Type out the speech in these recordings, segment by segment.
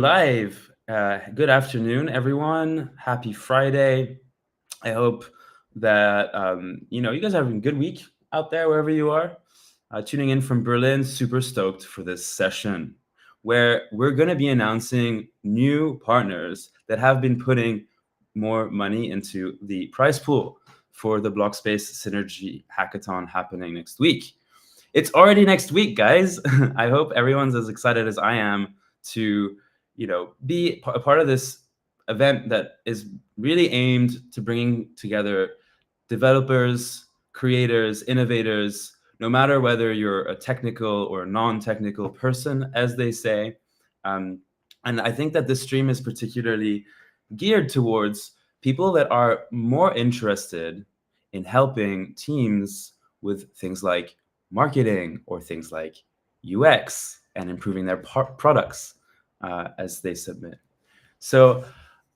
Live. Good afternoon, everyone. Happy Friday. I hope that you guys are having a good week out there wherever you are. Tuning in from Berlin, super stoked for this session where we're going to be announcing new partners that have been putting more money into the prize pool for the Blockspace Synergy Hackathon happening next week. It's already next week, guys. I hope everyone's as excited as I am to, be a part of this event that is really aimed to bringing together developers, creators, innovators, no matter whether you're a technical or non-technical person, as they say. Um, and I think that this stream is particularly geared towards people that are more interested in helping teams with things like marketing or things like UX and improving their products as they submit. So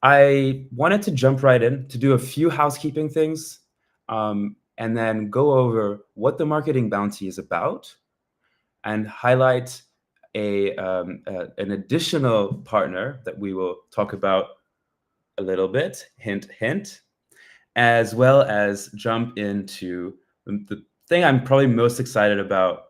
I wanted to jump right in to do a few housekeeping things and then go over what the marketing bounty is about and highlight an additional partner that we will talk about a little bit, hint, hint, as well as jump into the thing I'm probably most excited about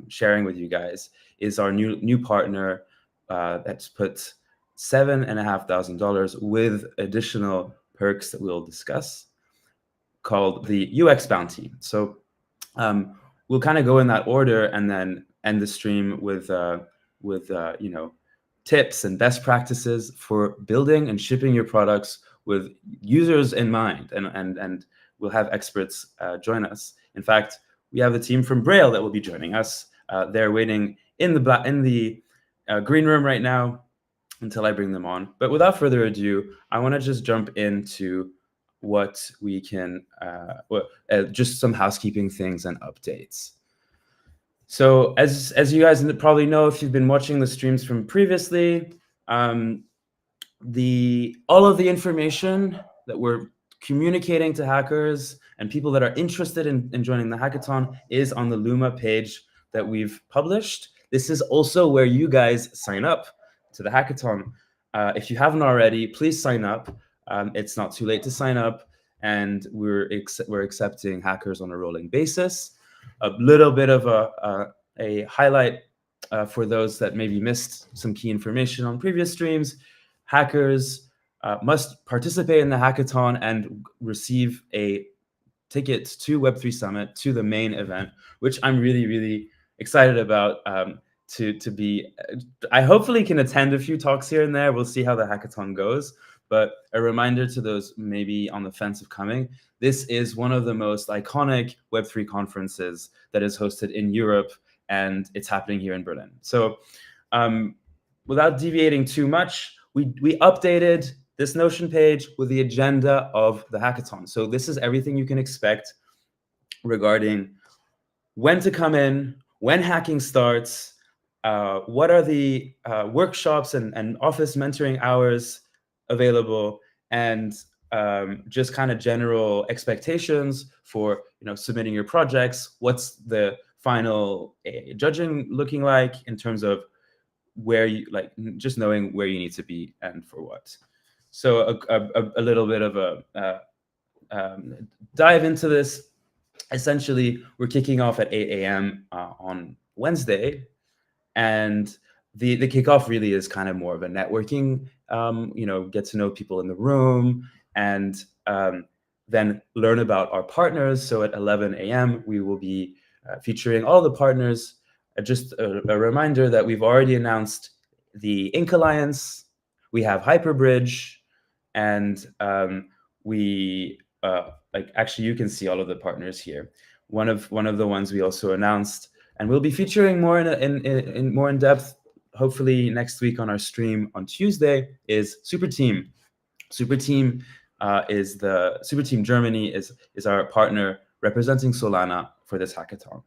sharing with you guys is our new partner that's put $7,500 with additional perks that we'll discuss called the UX Bounty. So we'll kind of go in that order and then end the stream with tips and best practices for building and shipping your products with users in mind, and we'll have experts join us. In fact, we have the team from Braille that will be joining us. They're waiting in the green room right now until I bring them on. But without further ado, I want to just jump into what we can, just some housekeeping things and updates. So as you guys probably know, if you've been watching the streams from previously, all of the information that we're communicating to hackers and people that are interested in joining the hackathon is on the Luma page that we've published. This is also where you guys sign up to the hackathon. If you haven't already, please sign up. It's not too late to sign up, and we're accepting hackers on a rolling basis. A little bit of a highlight for those that maybe missed some key information on previous streams. Hackers must participate in the hackathon and receive a ticket to Web3 Summit, to the main event, which I'm really, really excited about to be. I hopefully can attend a few talks here and there. We'll see how the hackathon goes. But a reminder to those maybe on the fence of coming, this is one of the most iconic Web3 conferences that is hosted in Europe, and it's happening here in Berlin. So without deviating too much, we updated this Notion page with the agenda of the hackathon. So this is everything you can expect regarding when to come in, when hacking starts, what are the workshops and office mentoring hours available, and just kind of general expectations for submitting your projects. What's the final judging looking like in terms of where you just knowing where you need to be and for what. So a little bit of a dive into this. Essentially, we're kicking off at 8 a.m. On Wednesday, and the kickoff really is kind of more of a networking, get to know people in the room, and then learn about our partners. So at 11 a.m., we will be featuring all the partners. Just a reminder that we've already announced the Ink Alliance, we have Hyperbridge, and we actually you can see all of the partners here. One of the ones we also announced, and we'll be featuring more in more in depth, hopefully next week on our stream on Tuesday, is Superteam. Superteam Superteam Germany is our partner representing Solana for this hackathon.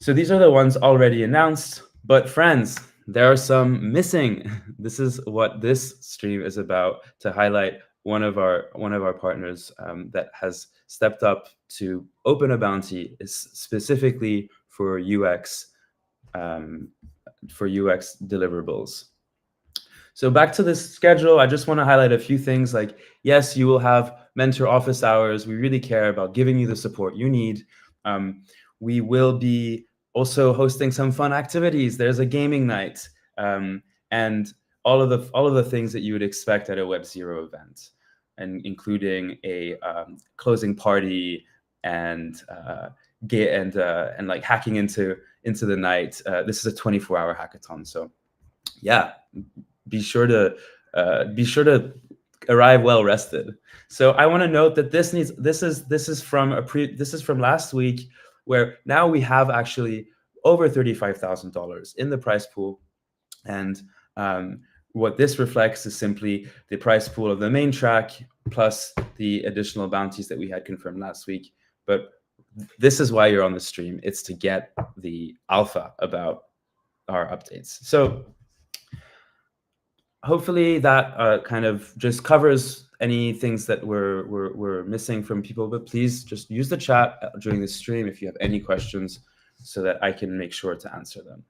So these are the ones already announced, but friends, there are some missing. This is what this stream is about, to highlight one of our partners that has stepped up to open a bounty is specifically for UX for UX deliverables. So back to this schedule, I just want to highlight a few things. Like, yes, you will have mentor office hours. We really care about giving you the support you need. We will be also hosting some fun activities. There's a gaming night, and all of the things that you would expect at a Web0 event, and including a closing party and like hacking into the night. This is a 24-hour hackathon, so yeah, be sure to arrive well rested. So I want to note that this is from last week, where now we have actually over $35,000 in the prize pool, and what this reflects is simply the prize pool of the main track plus the additional bounties that we had confirmed last week. But this is why you're on the stream. It's to get the alpha about our updates. So hopefully that kind of just covers any things that we're missing from people, but please just use the chat during the stream if you have any questions so that I can make sure to answer them.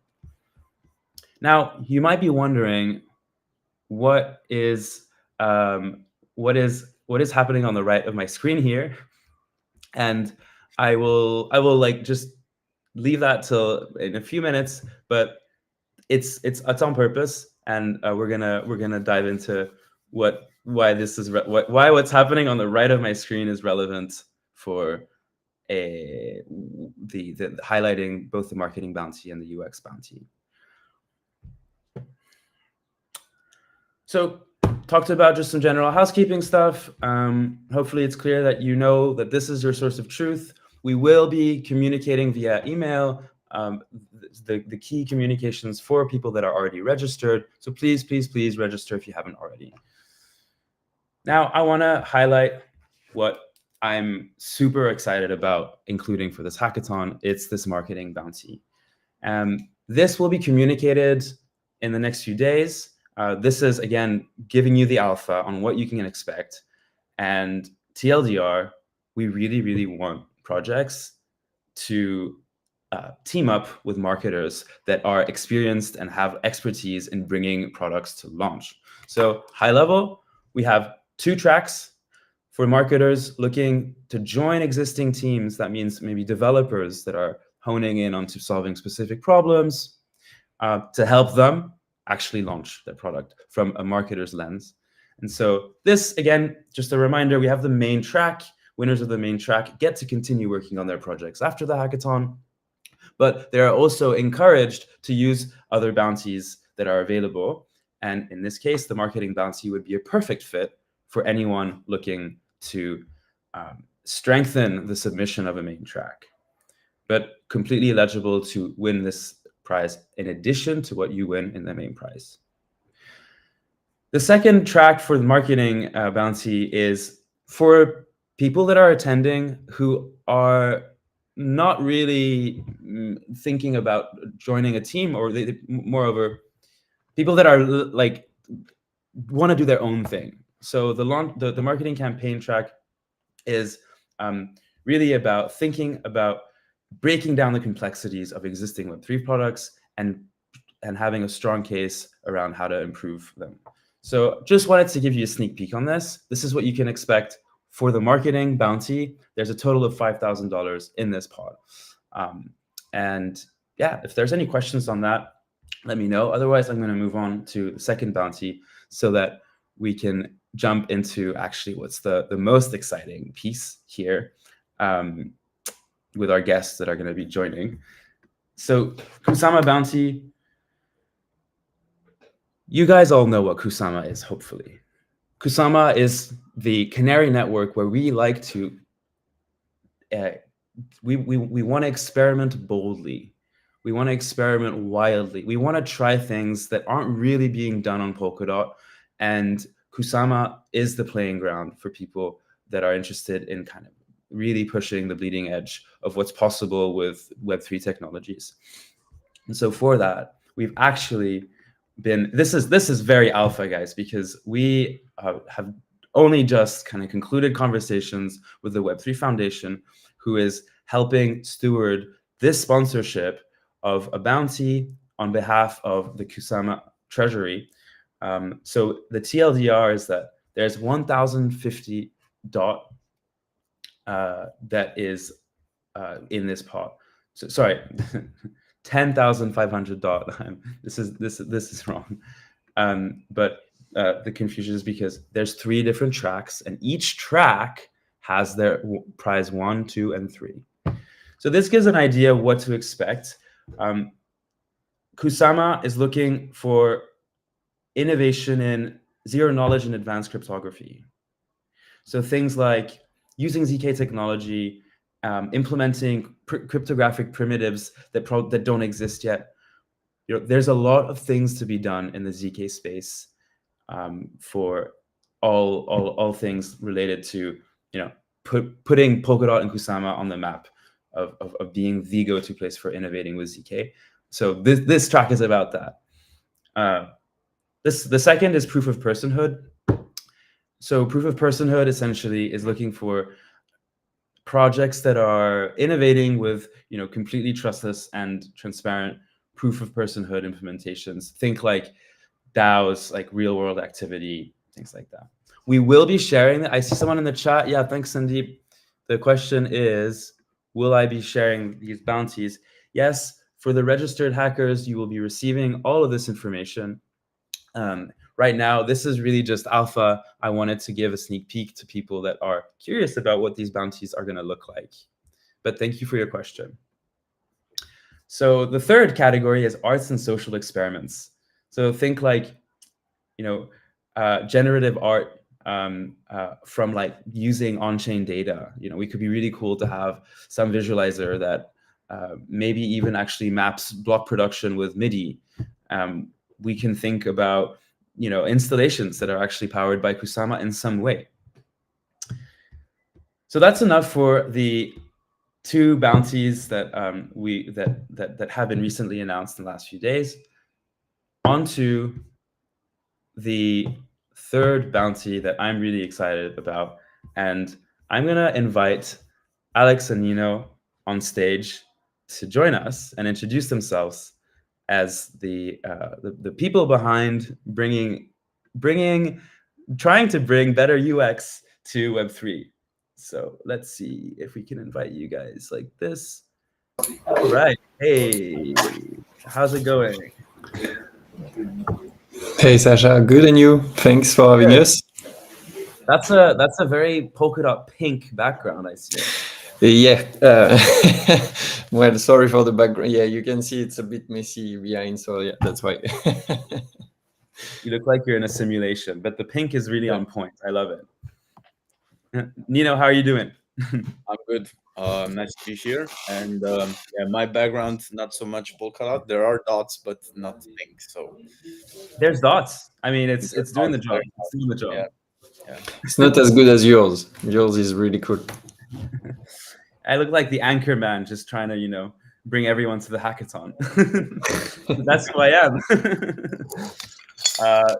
Now, you might be wondering what is happening on the right of my screen here, and I will like just leave that till in a few minutes, but it's on purpose, and we're gonna dive into why what's happening on the right of my screen is relevant for the highlighting both the marketing bounty and the UX bounty. So talked about just some general housekeeping stuff. Hopefully it's clear that you know that this is your source of truth. We will be communicating via email, the key communications for people that are already registered. So please, please, please register if you haven't already. Now, I want to highlight what I'm super excited about including for this hackathon. It's this marketing bounty. This will be communicated in the next few days. This is, again, giving you the alpha on what you can expect. And TLDR, we really, really want projects to team up with marketers that are experienced and have expertise in bringing products to launch. So high level, we have 2 tracks for marketers looking to join existing teams. That means maybe developers that are honing in onto solving specific problems to help them actually launch their product from a marketer's lens. And so this, again, just a reminder, we have the main track. Winners of the main track get to continue working on their projects after the hackathon, but they are also encouraged to use other bounties that are available. And in this case, the marketing bounty would be a perfect fit for anyone looking to strengthen the submission of a main track, but completely eligible to win this prize in addition to what you win in the main prize. The second track for the marketing bounty is for people that are attending who are not really thinking about joining a team, or moreover, people that are like want to do their own thing. So the marketing campaign track is really about thinking about breaking down the complexities of existing Web3 products and having a strong case around how to improve them. So just wanted to give you a sneak peek on this. This is what you can expect for the marketing bounty. There's a total of $5,000 in this pod. And yeah, if there's any questions on that, let me know. Otherwise, I'm going to move on to the second bounty so that we can jump into actually what's the most exciting piece here with our guests that are going to be joining. So Kusama bounty, you guys all know what Kusama is, hopefully. Kusama is the Canary network where we like to, we want to experiment boldly. We want to experiment wildly. We want to try things that aren't really being done on Polkadot. And Kusama is the playing ground for people that are interested in kind of really pushing the bleeding edge of what's possible with Web3 technologies. And so for that, we've actually been, this is very alpha, guys, because we have only just kind of concluded conversations with the Web3 Foundation, who is helping steward this sponsorship of a bounty on behalf of the Kusama Treasury. So the TLDR is that there's 1,050 dot that is in this pot. So sorry, 10,500 dot. This is wrong. But the confusion is because there's 3 different tracks, and each track has their prize 1, 2, and 3. So this gives an idea of what to expect. Kusama is looking for innovation in zero knowledge and advanced cryptography. So things like using ZK technology, implementing cryptographic primitives that don't exist yet. There's a lot of things to be done in the ZK space for all things related to putting Polkadot and Kusama on the map of being the go-to place for innovating with ZK. So this track is about that. The second is proof of personhood. So proof of personhood essentially is looking for projects that are innovating with completely trustless and transparent proof of personhood implementations. Think like DAOs, like real world activity, things like that. We will be sharing that. I see someone in the chat. Yeah, thanks, Sandeep. The question is, will I be sharing these bounties? Yes, for the registered hackers, you will be receiving all of this information. Right now, this is really just alpha. I wanted to give a sneak peek to people that are curious about what these bounties are going to look like. But thank you for your question. So the third category is arts and social experiments. So think like, generative art from like using on-chain data. We could be really cool to have some visualizer that maybe even actually maps block production with MIDI. We can think about installations that are actually powered by Kusama in some way. So that's enough for the 2 bounties that that have been recently announced in the last few days. On to the third bounty that I'm really excited about, and I'm gonna invite Alex and Nino on stage to join us and introduce themselves as the people behind trying to bring better UX to Web3. So let's see if we can invite you guys like this. All right. Hey, how's it going? Hey Sasha, good, and you? Thanks for having us. That's a very Polkadot pink background, I see. Yeah. Well, sorry for the background. Yeah, you can see it's a bit messy behind, so yeah, that's why. You look like you're in a simulation, but the pink is really on point. I love it. Nino, how are you doing? I'm good. Nice to be here. And yeah, my background, not so much Polkadot. There are dots, but not pink. So there's dots. I mean, it's doing the job. It's doing the job. Yeah. It's not as good as yours. Yours is really cool. I look like the anchor man, just trying to, bring everyone to the hackathon. That's who I am.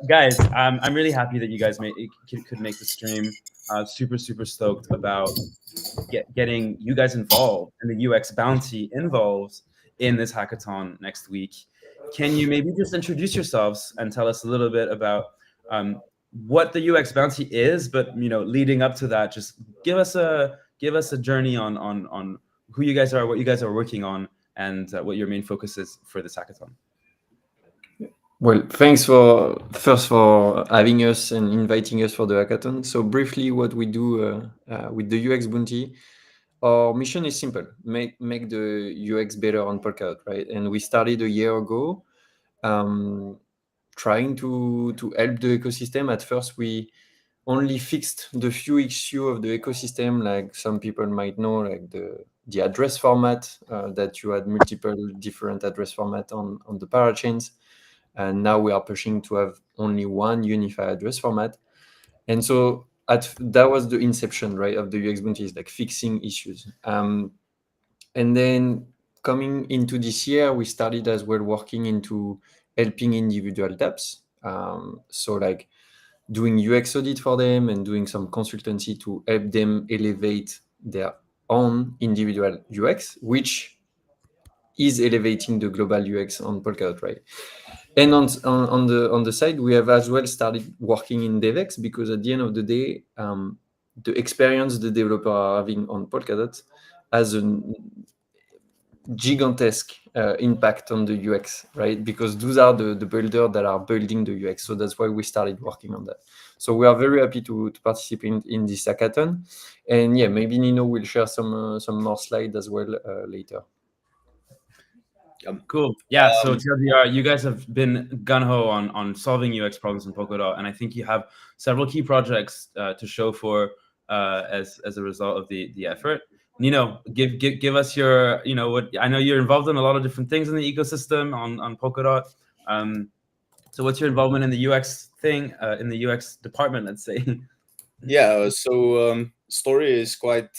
Guys, I'm really happy that you guys could make the stream. Super stoked about getting you guys involved and the UX bounty involved in this hackathon next week. Can you maybe just introduce yourselves and tell us a little bit about what the UX bounty is, but leading up to that, just give us a journey on who you guys are, what you guys are working on, and what your main focus is for this hackathon. Well, thanks for having us and inviting us for the hackathon. So briefly, what we do with the UX bounty, our mission is simple: make the UX better on Polkadot, right? And we started a year ago, trying to help the ecosystem. At first, we only fixed the few issues of the ecosystem, like some people might know, like the address format, that you had multiple different address format on the parachains. And now we are pushing to have only one unified address format. And so that was the inception, right, of the UX bounty, is like fixing issues. And then coming into this year, we started as well working into helping individual dApps. So like doing UX audit for them and doing some consultancy to help them elevate their own individual UX, which is elevating the global UX on Polkadot, right? And on the side, we have as well started working in DevX, because at the end of the day, the experience the developer are having on Polkadot has a gigantesque impact on the UX, right? Because those are the builders that are building the UX. So that's why we started working on that. So we are very happy to participate in this hackathon. And yeah, maybe Nino will share some more slides as well later. Cool. Yeah. So TLDR, you guys have been gung-ho on solving UX problems in Polkadot, and I think you have several key projects to show for as a result of the effort. Nino, give us your, what I know you're involved in a lot of different things in the ecosystem on Polkadot. So what's your involvement in the UX thing, in the UX department, let's say? Yeah, so story is quite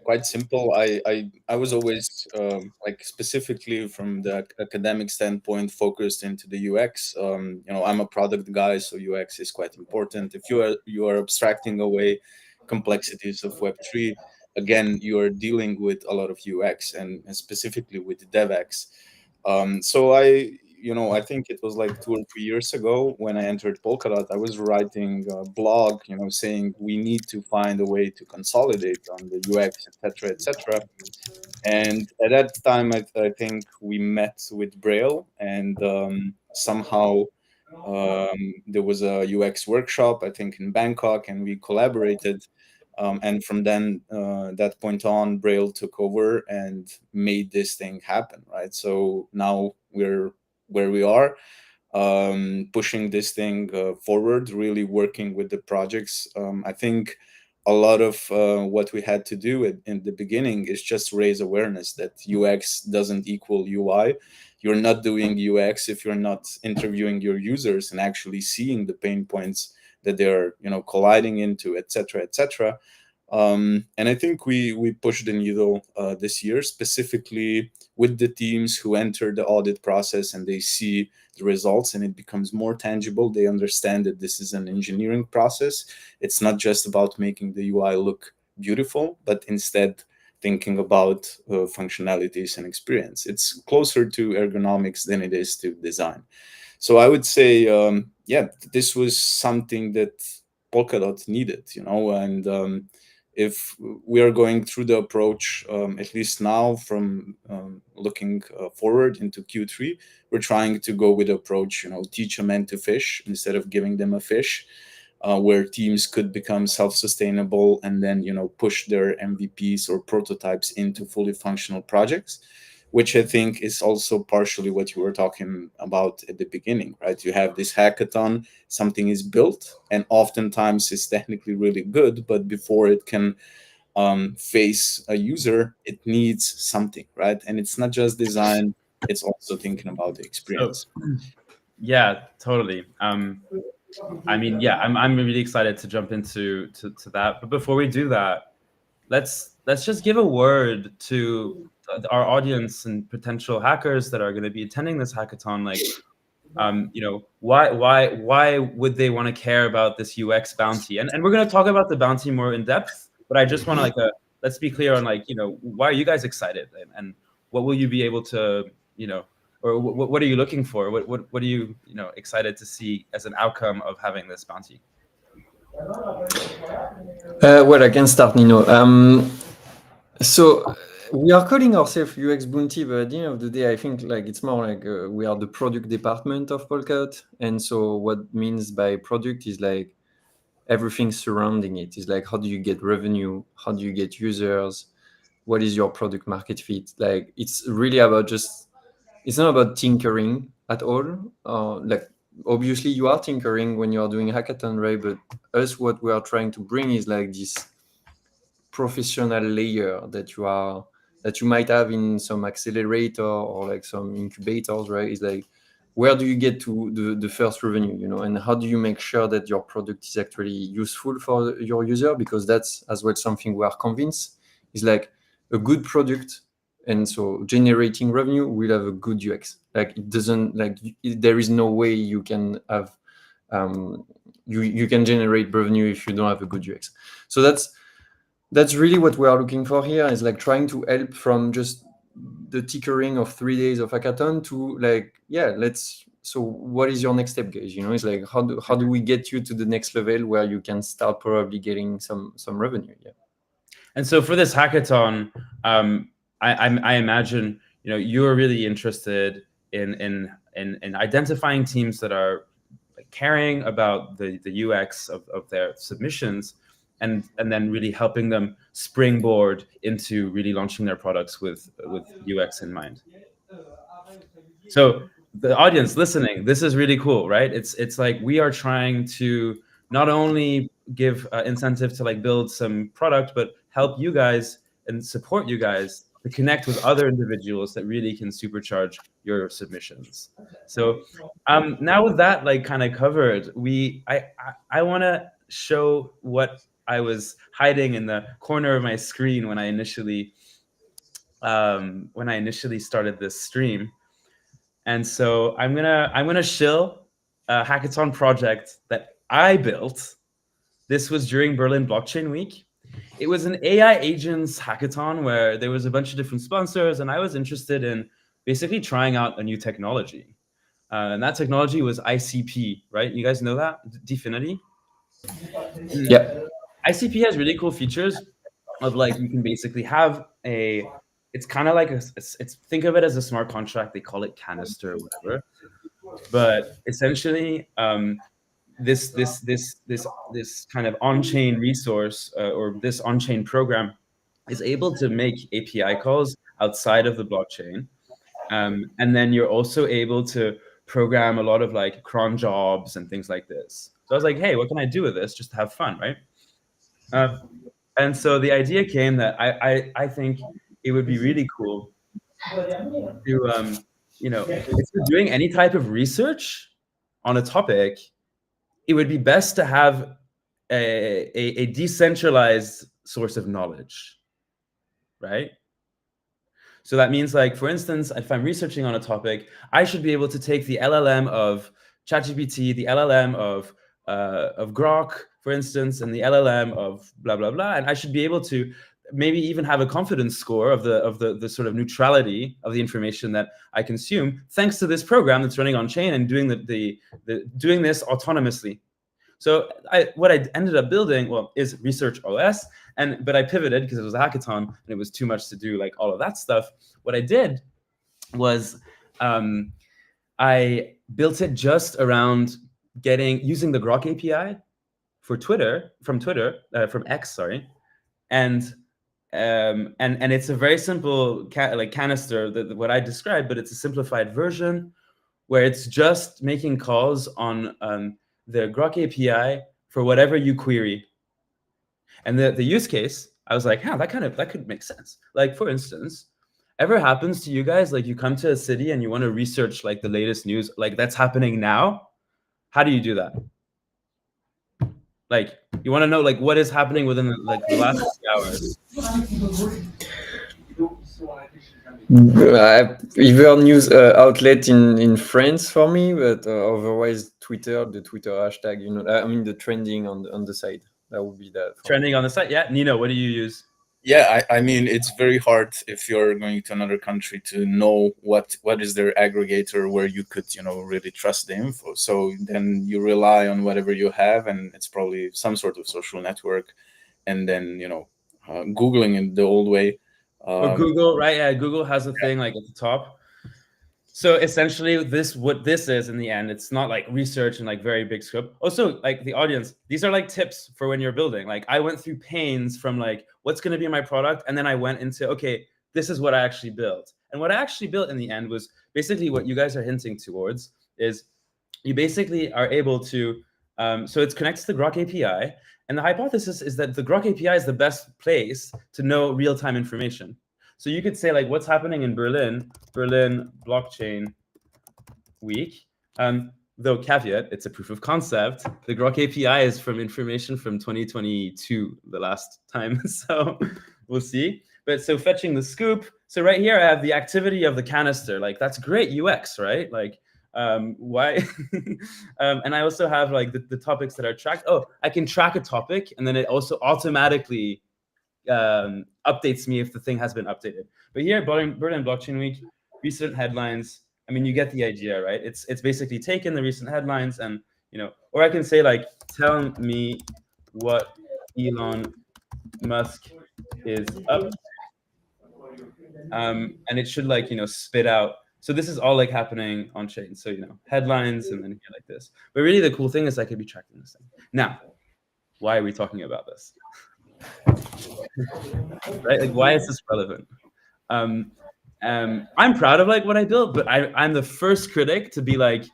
quite simple. I was always like specifically from the academic standpoint focused into the UX. I'm a product guy, so UX is quite important. If you are abstracting away complexities of Web3, again, you are dealing with a lot of UX and specifically with DevX. So I think it was like 2 or 3 years ago when I entered Polkadot, I was writing a blog, saying we need to find a way to consolidate on the UX, etc., etc. And at that time, I think we met with Braille, and somehow there was a UX workshop, I think in Bangkok, and we collaborated. And from then, that point on, Braille took over and made this thing happen, right? So now we're where we are, pushing this thing forward, really working with the projects. I think a lot of what we had to do in the beginning is just raise awareness that UX doesn't equal UI. You're not doing UX if you're not interviewing your users and actually seeing the pain points that they're colliding into, etc., etc. And I think we pushed the needle this year, specifically with the teams who enter the audit process and they see the results and it becomes more tangible. They understand that this is an engineering process. It's not just about making the UI look beautiful, but instead thinking about functionalities and experience. It's closer to ergonomics than it is to design. So I would say, this was something that Polkadot needed, and if we are going through the approach, at least now from looking forward into Q3, we're trying to go with the approach, teach a man to fish instead of giving them a fish, where teams could become self-sustainable and then, push their MVPs or prototypes into fully functional projects, which I think is also partially what you were talking about at the beginning, right? You have this hackathon, something is built, and oftentimes it's technically really good, but before it can face a user, it needs something, right? And it's not just design, it's also thinking about the experience. Yeah, totally. I'm really excited to jump into that. But before we do that, let's just give a word to our audience and potential hackers that are going to be attending this hackathon. Like, why would they want to care about this UX bounty? And we're going to talk about the bounty more in depth. But I just want to let's be clear on why are you guys excited and what will you be able to or what are you looking for? What are you excited to see as an outcome of having this bounty? Well, I can start, Nino. So we are calling ourselves UX Bounty, but at the end of the day, I think it's more like we are the product department of Polkadot. And so what means by product is everything surrounding it. Is how do you get revenue? How do you get users? What is your product market fit? It's really about it's not about tinkering at all. Obviously you are tinkering when you are doing hackathon, right? But what we are trying to bring is this professional layer that you might have in some accelerator or some incubators, right? Is where do you get to the first revenue, and how do you make sure that your product is actually useful for your user? Because that's as well something we are convinced is a good product, and so generating revenue will have a good UX. It doesn't there is no way you can have you can generate revenue if you don't have a good UX. So that's really what we are looking for here, is trying to help from just the tickering of 3 days of hackathon to like, yeah, so what is your next step, guys? You know, it's like, how do we get you to the next level where you can start probably getting some revenue? Yeah. And so for this hackathon, I imagine, you know, you're really interested in identifying teams that are caring about the UX of their submissions, and then really helping them springboard into really launching their products with UX in mind. So the audience listening, this is really cool, right? It's like we are trying to not only give incentive to like build some product, but help you guys and support you guys to connect with other individuals that really can supercharge your submissions. So now with that like kind of covered, I want to show what I was hiding in the corner of my screen when I initially started this stream. And so I'm gonna shill a hackathon project that I built. This was during Berlin Blockchain Week. It was an AI agents hackathon where there was a bunch of different sponsors, and I was interested in basically trying out a new technology. And that technology was ICP, right? You guys know that? Dfinity? Yeah. ICP has really cool features of like, you can basically have it's kind of like it's think of it as a smart contract. They call it Canister or whatever. But essentially, this kind of on-chain resource or this on-chain program is able to make API calls outside of the blockchain, and then you're also able to program a lot of like cron jobs and things like this. So I was like, hey, what can I do with this just to have fun, right? And so the idea came that I think it would be really cool to, you know, if you're doing any type of research on a topic, it would be best to have a decentralized source of knowledge, right? So that means, like, for instance, if I'm researching on a topic, I should be able to take the LLM of ChatGPT, the LLM of Grok, for instance, and the LLM of blah, blah, blah. And I should be able to maybe even have a confidence score of the sort of neutrality of the information that I consume, thanks to this program that's running on chain and doing doing this autonomously. So what I ended up building, well, is Research OS, but I pivoted because it was a hackathon and it was too much to do like all of that stuff. What I did was I built it just around using the Grok API for from X, sorry, and it's a very simple canister, what I described, but it's a simplified version where it's just making calls on the Grok API for whatever you query. And the use case, I was like, that could make sense. Like, for instance, ever happens to you guys, like you come to a city and you want to research like the latest news, like that's happening now? How do you do that? Like, you want to know like what is happening within the last 6 hours. Either news outlet in France for me, but otherwise the Twitter hashtag, you know, I mean the trending on the site. That would be that. Trending on the site, yeah. Nino, what do you use? Yeah, I mean, it's very hard if you're going to another country to know what is their aggregator where you could, you know, really trust the info. So then you rely on whatever you have, and it's probably some sort of social network, and then, you know, Googling in the old way. Or Google, right? Yeah, Google has a thing like at the top. So essentially, what this is in the end, it's not like research and like very big scope. Also, like the audience, these are like tips for when you're building. Like I went through pains from like what's going to be my product, and then I went into, okay, this is what I actually built. And what I actually built in the end was basically what you guys are hinting towards is you basically are able to, so it's connected to the Grok API. And the hypothesis is that the Grok API is the best place to know real-time information. So you could say like what's happening in Berlin Blockchain Week. Though caveat, it's a proof of concept. The Grok API is from information from 2022, the last time. So we'll see. But so fetching the scoop. So right here, I have the activity of the canister. Like that's great UX, right? Like why? And I also have like the topics that are tracked. Oh, I can track a topic, and then it also automatically updates me if the thing has been updated. But here, Berlin Blockchain Week, recent headlines. I mean, you get the idea, right? It's basically taken the recent headlines and, or I can say like, tell me what Elon Musk is up to. And it should like, spit out. So this is all like happening on chain. So, headlines and then here like this. But really the cool thing is I could be tracking this thing. Now, why are we talking about this? Right? Like, why is this relevant? I'm proud of like what I built, but I'm the first critic to be like,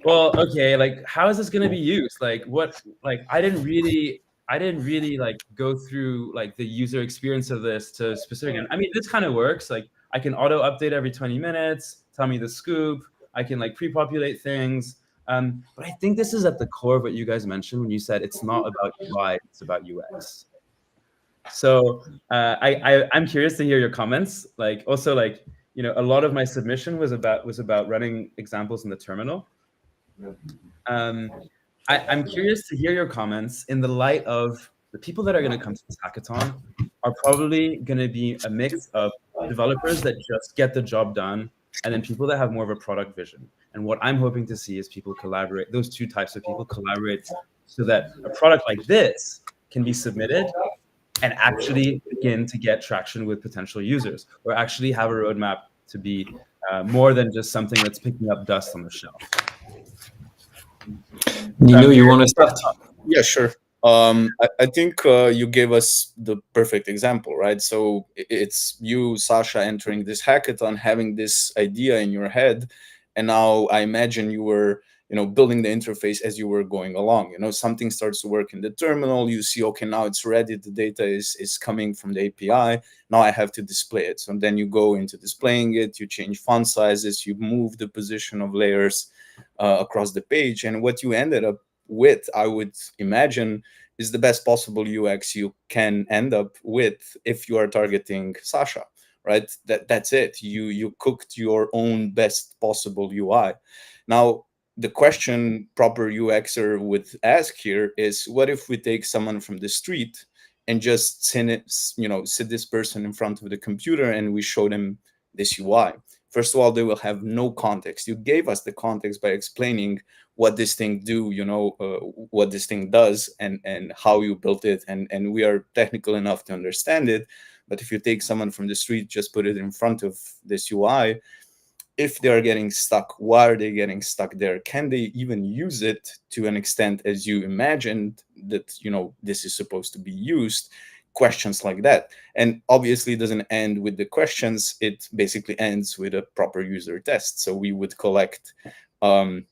well, okay, like how is this going to be used? Like what? Like I didn't really like go through like the user experience of this to specific. I mean, this kind of works. Like I can auto update every 20 minutes, tell me the scoop. I can like pre-populate things. But I think this is at the core of what you guys mentioned when you said it's not about UI, it's about UX. So I'm curious to hear your comments. Like also like, a lot of my submission was about running examples in the terminal. I'm curious to hear your comments in the light of the people that are going to come to this hackathon are probably going to be a mix of developers that just get the job done and then people that have more of a product vision. And what I'm hoping to see is people collaborate, those two types of people collaborate so that a product like this can be submitted and actually begin to get traction with potential users or actually have a roadmap to be more than just something that's picking up dust on the shelf. Nino, you want to start? Yeah, sure. I think you gave us the perfect example, right? So it's you, Sasha, entering this hackathon, having this idea in your head, and now I imagine you were, building the interface as you were going along. Something starts to work in the terminal. You see, okay, now it's ready. The data is coming from the API. Now I have to display it. So then you go into displaying it. You change font sizes. You move the position of layers across the page, and what you ended up with, I would imagine, is the best possible UX you can end up with if you are targeting Sasha, right? That's it. You cooked your own best possible UI. Now, the question proper UXer would ask here is, what if we take someone from the street and just sit this person in front of the computer and we show them this UI? First of all, they will have no context. You gave us the context by explaining what this thing do, what this thing does and how you built it. And we are technical enough to understand it. But if you take someone from the street, just put it in front of this UI, if they are getting stuck, why are they getting stuck there? Can they even use it to an extent as you imagined that, this is supposed to be used? Questions like that. And obviously it doesn't end with the questions. It basically ends with a proper user test. So we would collect, 5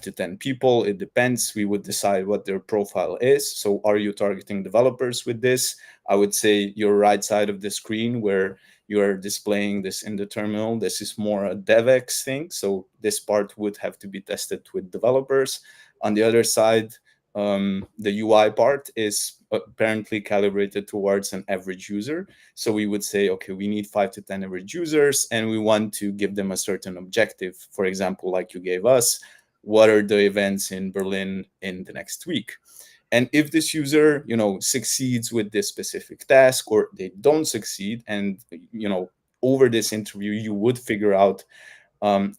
to 10 people. It depends. We would decide what their profile is. So are you targeting developers with this? I would say your right side of the screen where you are displaying this in the terminal. This is more a DevX thing. So this part would have to be tested with developers. On the other side, the UI part is apparently calibrated towards an average user. So we would say, okay, we need 5 to 10 average users, and we want to give them a certain objective. For example, like you gave us, what are the events in Berlin in the next week? And if this user, succeeds with this specific task, or they don't succeed, and, over this interview, you would figure out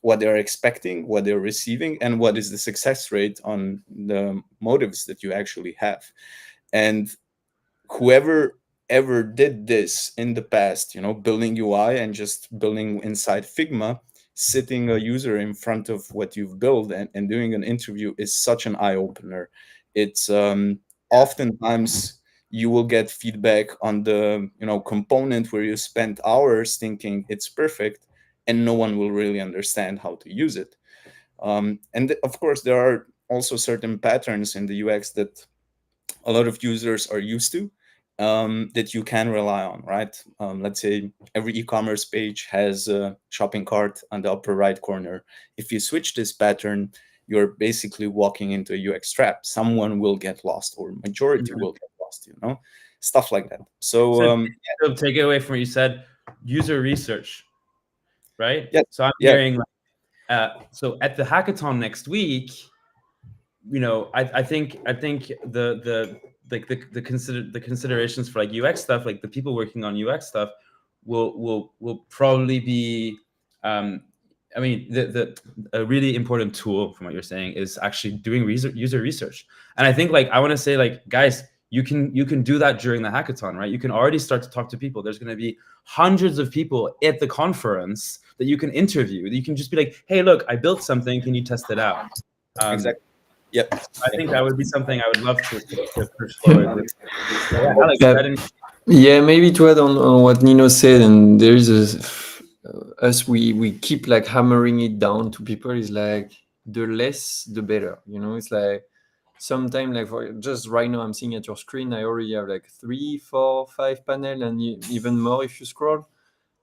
what they're expecting, what they're receiving, and what is the success rate on the motives that you actually have. And whoever ever did this in the past, building UI and just building inside Figma, sitting a user in front of what you've built and doing an interview is such an eye-opener. It's oftentimes you will get feedback on the component where you spent hours thinking it's perfect, and no one will really understand how to use it. And of course, there are also certain patterns in the UX that a lot of users are used to, that you can rely on, right? Let's say every e-commerce page has a shopping cart on the upper right corner. If you switch this pattern, you're basically walking into a UX trap. Someone will get lost, or majority will get lost, stuff like that. So take it away from what you said, user research, right? Yeah. So I'm hearing, so at the hackathon next week, I think the like the considerations for like UX stuff, like the people working on UX stuff will probably be I mean, a really important tool from what you're saying is actually doing user research. And I think like I want to say like, guys, you can do that during the hackathon, right? You can already start to talk to people. There's going to be hundreds of people at the conference that you can interview. You can just be like, hey, look, I built something. Can you test it out? Exactly. Yep. I think that would be something I would love to push forward with. Yeah, Alex, yeah, maybe to add on what Nino said, and there is we keep like hammering it down to people is like the less the better. You know, it's like sometimes like for just right now I'm seeing at your screen, I already have like 3, 4, 5 panel and even more if you scroll.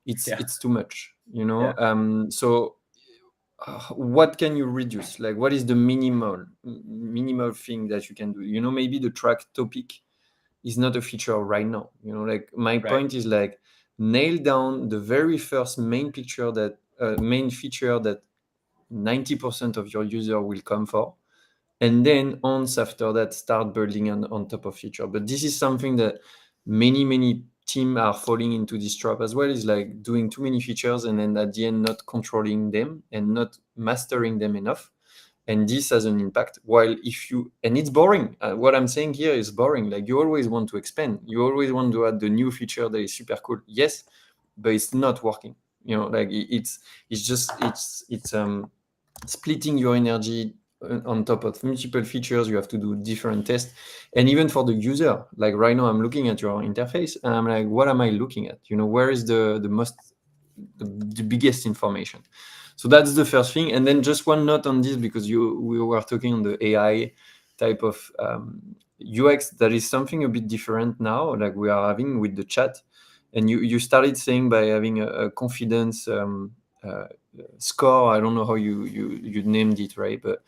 It's too much, you know. Yeah. So what can you reduce? Like what is the minimal thing that you can do? You know, maybe the track topic is not a feature right now. You know, like my point is like nail down the very first main feature that 90% of your user will come for, and then once after that start building on top of feature. But this is something that many teams are falling into this trap as well, is like doing too many features and then at the end not controlling them and not mastering them enough, and this has an impact. While and it's boring, what I'm saying here is boring. Like you always want to expand, you always want to add the new feature that is super cool, yes, but it's not working. You know, like it's splitting your energy on top of multiple features. You have to do different tests, and even for the user, like right now I'm looking at your interface and I'm like, what am I looking at? You know, where is the biggest information? So that's the first thing. And then just one note on this, because we were talking on the AI type of UX, that is something a bit different now, like we are having with the chat. And you started saying by having a confidence score, I don't know how you named it, right? But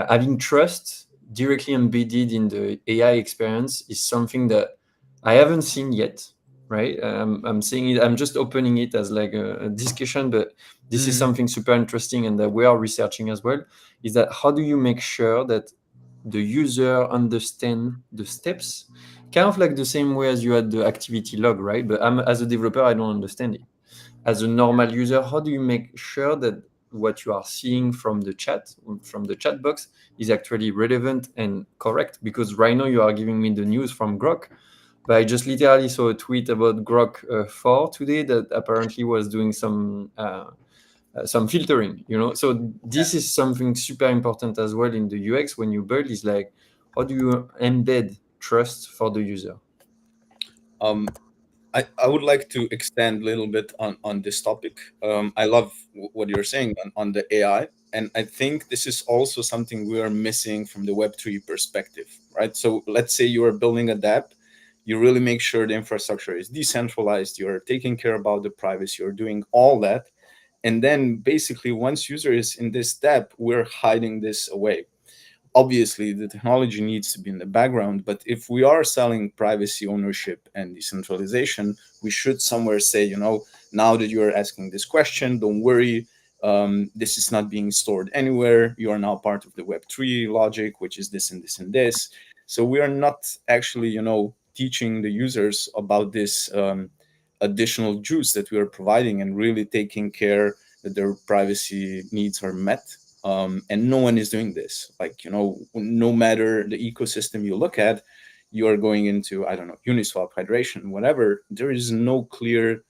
having trust directly embedded in the AI experience is something that I haven't seen yet, right? I'm saying it, I'm just opening it as like a discussion, but this is something super interesting and that we are researching as well, is that how do you make sure that the user understand the steps, kind of like the same way as you had the activity log, right? But as a developer, I don't understand it. As a normal user, how do you make sure that what you are seeing from the chat box is actually relevant and correct? Because right now you are giving me the news from Grok, but I just literally saw a tweet about Grok 4 today that apparently was doing some filtering, you know. So this is something super important as well in the UX when you build, is like, how do you embed trust for the user? I would like to extend a little bit on this topic. I love what you're saying on the AI. And I think this is also something we are missing from the Web3 perspective, right? So let's say you are building a dApp, you really make sure the infrastructure is decentralized, you're taking care about the privacy, you're doing all that. And then basically once user is in this dApp, we're hiding this away. Obviously, the technology needs to be in the background, but if we are selling privacy, ownership, and decentralization, we should somewhere say, you know, now that you are asking this question, don't worry, this is not being stored anywhere. You are now part of the Web3 logic, which is this and this and this. So we are not actually, you know, teaching the users about this additional juice that we are providing and really taking care that their privacy needs are met. And no one is doing this. Like, you know, no matter the ecosystem you look at, you are going into, I don't know, Uniswap, Hydration, whatever. There is no clear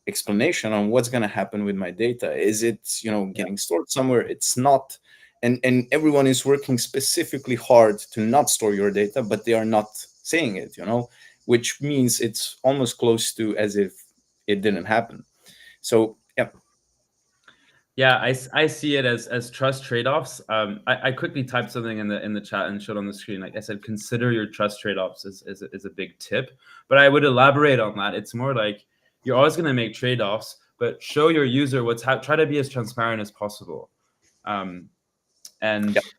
explanation on what's going to happen with my data. Is it, you know, getting stored somewhere? It's not. And everyone is working specifically hard to not store your data, but they are not saying it, you know, which means it's almost close to as if it didn't happen. So, yeah. Yeah, I see it as trust trade-offs. I quickly typed something in the chat and showed on the screen. Like I said, consider your trust trade-offs is a big tip. But I would elaborate on that. It's more like you're always going to make trade-offs, but show your user try to be as transparent as possible.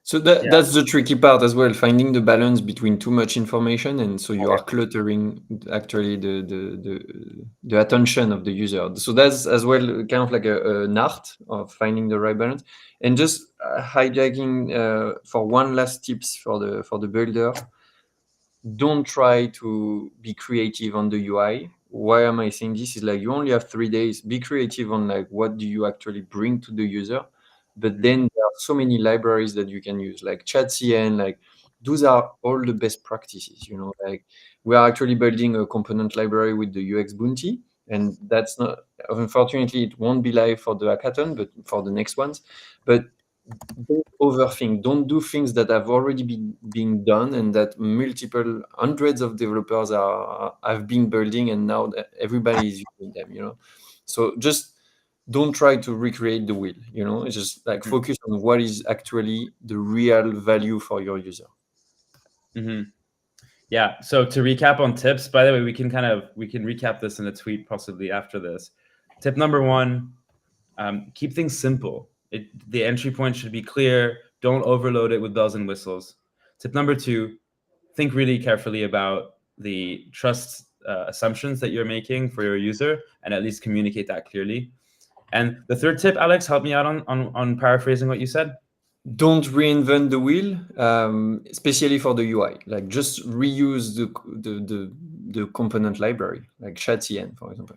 So that's the tricky part as well, finding the balance between too much information and so you are cluttering actually the attention of the user. So that's as well kind of like an art of finding the right balance. And just hijacking for one last tips for the builder. don't try to be creative on the UI. Why am I saying this? Is like you only have 3 days. Be creative on like what do you actually bring to the user. But then there are so many libraries that you can use, like ChatCN, like those are all the best practices, like we are actually building a component library with the UX Bounty, and that's not, unfortunately, it won't be live for the hackathon, but for the next ones. But don't overthink. Don't do things that have already been being done and that multiple hundreds of developers have been building, and now that everybody is using them. So just don't try to recreate the wheel. It's just like focus on what is actually the real value for your user. Yeah. So to recap on tips, by the way, we can recap this in a tweet possibly after this. Tip number 1, keep things simple. The entry point should be clear. Don't overload it with bells and whistles. Tip number 2, think really carefully about the trust assumptions that you're making for your user, and at least communicate that clearly. And the third tip, Alex, help me out on paraphrasing what you said. Don't reinvent the wheel, especially for the UI. Like just reuse the component library, like ChatCN, for example.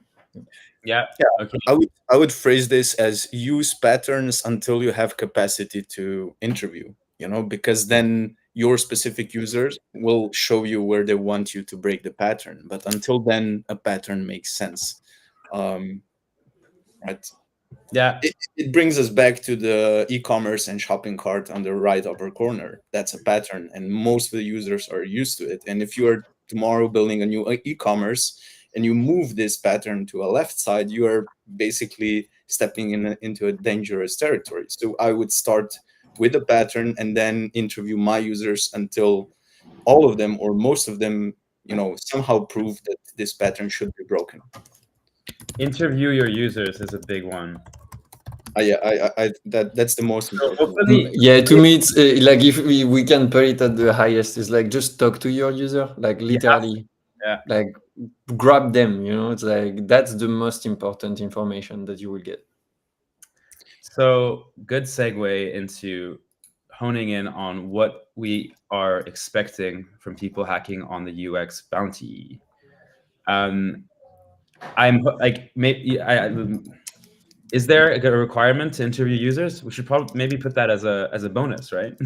Yeah. Okay. I would phrase this as use patterns until you have capacity to interview, because then your specific users will show you where they want you to break the pattern. But until then, a pattern makes sense. Right. Yeah. It brings us back to the e-commerce and shopping cart on the right upper corner. That's a pattern, and most of the users are used to it. And if you are tomorrow building a new e-commerce and you move this pattern to a left side, you are basically stepping into a dangerous territory. So I would start with a pattern and then interview my users until all of them or most of them, somehow prove that this pattern should be broken. Interview your users is a big one. That's the most important. To me, it's like if we can put it at the highest, is like just talk to your user, like literally, like grab them. It's like that's the most important information that you will get. So good segue into honing in on what we are expecting from people hacking on the UX Bounty. I'm like, maybe is there a requirement to interview users? We should probably maybe put that as a bonus, right?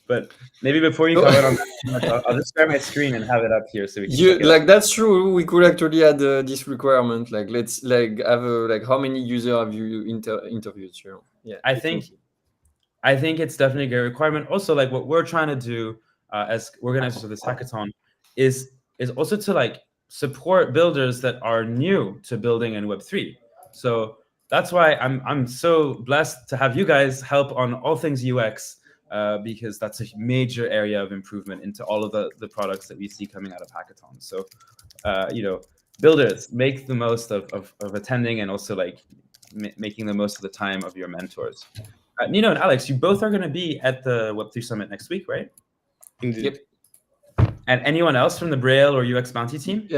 But maybe before you comment on that, I'll just share my screen and have it up here so we can. That's true. We could actually add this requirement. Like, let's have how many users have you interviewed? Yeah, I think it's definitely a requirement. Also, like what we're trying to do as organizers of this hackathon is also to support builders that are new to building in Web3. So that's why I'm so blessed to have you guys help on all things UX, because that's a major area of improvement into all of the products that we see coming out of hackathons. So, builders, make the most of attending, and also making the most of the time of your mentors. Nino and Alex, you both are going to be at the Web3 Summit next week, right? Indeed. Yep. And anyone else from the Braille or UX Bounty team?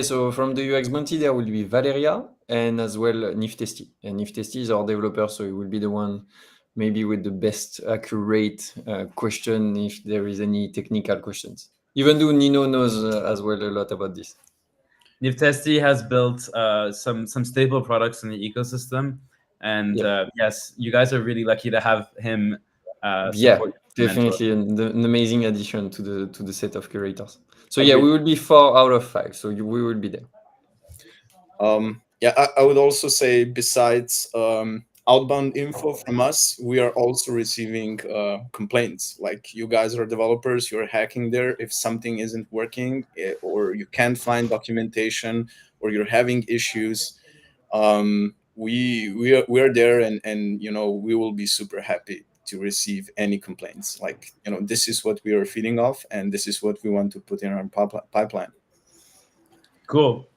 So from the UX Bounty, there will be Valeria and as well Niftesti. And Niftesti is our developer, so he will be the one maybe with the best accurate question if there is any technical questions. Even though Nino knows as well a lot about this. Niftesti has built some stable products in the ecosystem. And yes, you guys are really lucky to have him. Definitely an amazing addition to the set of curators. So we will be 4 out of 5. So we will be there. I would also say, besides outbound info from us, we are also receiving complaints. Like, you guys are developers, you're hacking there. If something isn't working, or you can't find documentation, or you're having issues, we are there, and we will be super happy to receive any complaints. This is what we are feeding off, and this is what we want to put in our pipeline. Cool.